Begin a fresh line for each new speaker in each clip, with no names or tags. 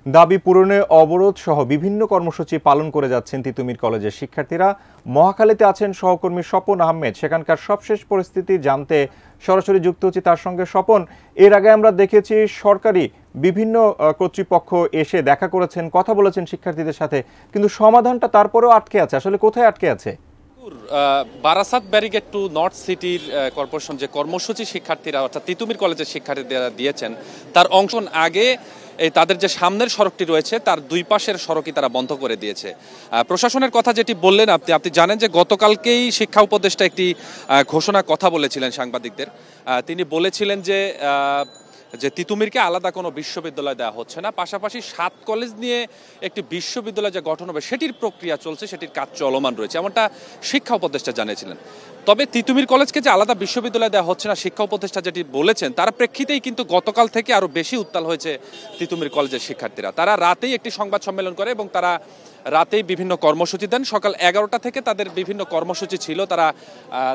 দাবি পূরণে অবরোধ সহ বিভিন্ন কর্মসূচি পালন করে যাচ্ছেন তিতুমির কলেজের শিক্ষার্থীরা। মহাখালীতে আছেন সহকর্মী স্বপন আহমেদ। সেখানকার সবশেষ পরিস্থিতি জানতে সরাসরি যুক্ত হচ্ছি তার সঙ্গে। স্বপন, এর আগে আমরা দেখেছি সরকারি বিভিন্ন কর্তৃপক্ষ এসে দেখা করেছেন, কথা বলেছেন শিক্ষার্থীদের সাথে, কিন্তু সমাধানটা তারপরেও আটকে আছে। আসলে কোথায় আটকে আছে?
বারাসাত ব্যারিগেড টু নর্থ সিটির কর্পোরেশন যে কর্মসূচি শিক্ষার্থীরা অর্থাৎ তিতুমির কলেজের শিক্ষার্থীরা দিয়েছেন তার অংশ আগে তাদের যে সামনের সড়কটি রয়েছে তার দুই পাশের সড়কই তারা বন্ধ করে দিয়েছে। প্রশাসনের কথা যেটি বললেন আপনি জানেন যে গতকালকেই শিক্ষা উপদেষ্টা একটি ঘোষণা কথা বলেছিলেন সাংবাদিকদের। তিনি বলেছিলেন যে তিতুমিরকে আলাদা কোনো বিশ্ববিদ্যালয় দেওয়া হচ্ছে না, পাশাপাশি 7 কলেজ নিয়ে একটি বিশ্ববিদ্যালয় যে গঠন হবে সেটির প্রক্রিয়া চলছে, সেটির কাজ চলমান রয়েছে, এমনটা শিক্ষা উপদেষ্টা জানিয়েছিলেন। তবে তিতুমির কলেজকে যে আলাদা বিশ্ববিদ্যালয় দেওয়া হচ্ছে না শিক্ষা উপদেষ্টা যেটি বলেছেন তার প্রেক্ষিতেই কিন্তু গতকাল থেকে আরও বেশি উত্তাল হয়েছে তিতুমির কলেজের শিক্ষার্থীরা। তারা রাতেই একটি সংবাদ সম্মেলন করে এবং তারা রাতেই বিভিন্ন কর্মসূচি দেন। সকাল 11টা থেকে তাদের বিভিন্ন কর্মসূচি ছিল। তারা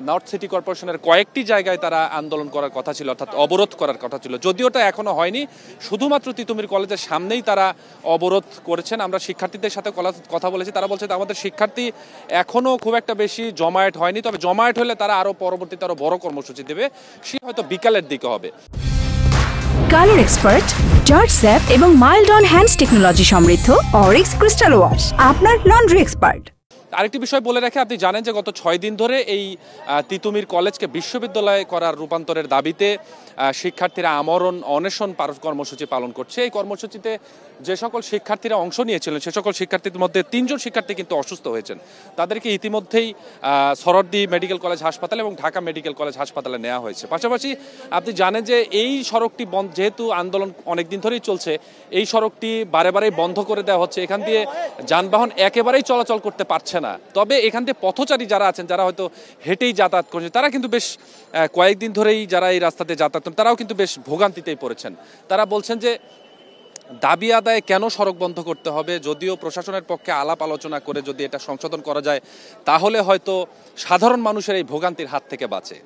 নর্থ সিটি কর্পোরেশনের কয়েকটি জায়গায় তারা আন্দোলন করার কথা ছিল, অর্থাৎ অবরোধ করার কথা ছিল, যদিওটা এখনো হয়নি। শুধুমাত্র তিতুমির কলেজের সামনেই তারা অবরোধ করেছেন। আমরা শিক্ষার্থীদের সাথে কথা বলেছি, তারা বলছে আমাদের শিক্ষার্থী এখনো খুব একটা বেশি জমায়েত হয়নি, তবে জমায়েত হলে তারা আরো পরবর্তীতে আরো বড় কর্মসূচি দেবে, সে হয়তো বিকালের দিকে হবে।
কালার এক্সপার্ট, জর্জ স্যাপ এবং মাইল্ড অন হ্যান্ডস টেকনোলজি সমৃদ্ধ অরিক্স ক্রিস্টাল ওয়াশ আপনার লন্ড্রি এক্সপার্ট।
আরেকটি বিষয় বলে রাখে, আপনি জানেন যে গত 6 দিন ধরে এই তিতুমির কলেজকে বিশ্ববিদ্যালয় করার রূপান্তরের দাবিতে শিক্ষার্থীরা আমরণ অনশন কর্মসূচি পালন করছে। এই কর্মসূচিতে যে সকল শিক্ষার্থীরা অংশ নিয়েছিলেন সে সকল শিক্ষার্থীদের মধ্যে 3 জন শিক্ষার্থী কিন্তু অসুস্থ হয়েছেন। তাদেরকে ইতিমধ্যেই সরদ্দি মেডিকেল কলেজ হাসপাতাল এবং ঢাকা মেডিকেল কলেজ হাসপাতালে নেওয়া হয়েছে। পাশাপাশি আপনি জানেন যে এই সড়কটি যেহেতু আন্দোলন অনেকদিন ধরেই চলছে, এই সড়কটি বারে বারেই বন্ধ করে দেওয়া হচ্ছে। এখান দিয়ে যানবাহন একেবারেই চলাচল করতে পারছে না। তবে এখান দিয়ে পথচারী যারা আছেন, যারা হয়তো হেঁটেই যাতায়াত করছেন, তারা কিন্তু বেশ কয়েকদিন ধরেই যারা এই রাস্তাতে যাতায়াত করেন তারাও কিন্তু বেশ ভোগান্তিতেই পড়েছেন। তারা বলছেন যে দাবি আদায়ে কেন সড়ক বন্ধ করতে হবে, যদিও প্রশাসনের পক্ষে আলাপ আলোচনা করে যদি এটা সংশোধন করা যায় তাহলে হয়তো সাধারণ মানুষের এই ভোগান্তির হাত থেকে বাঁচে।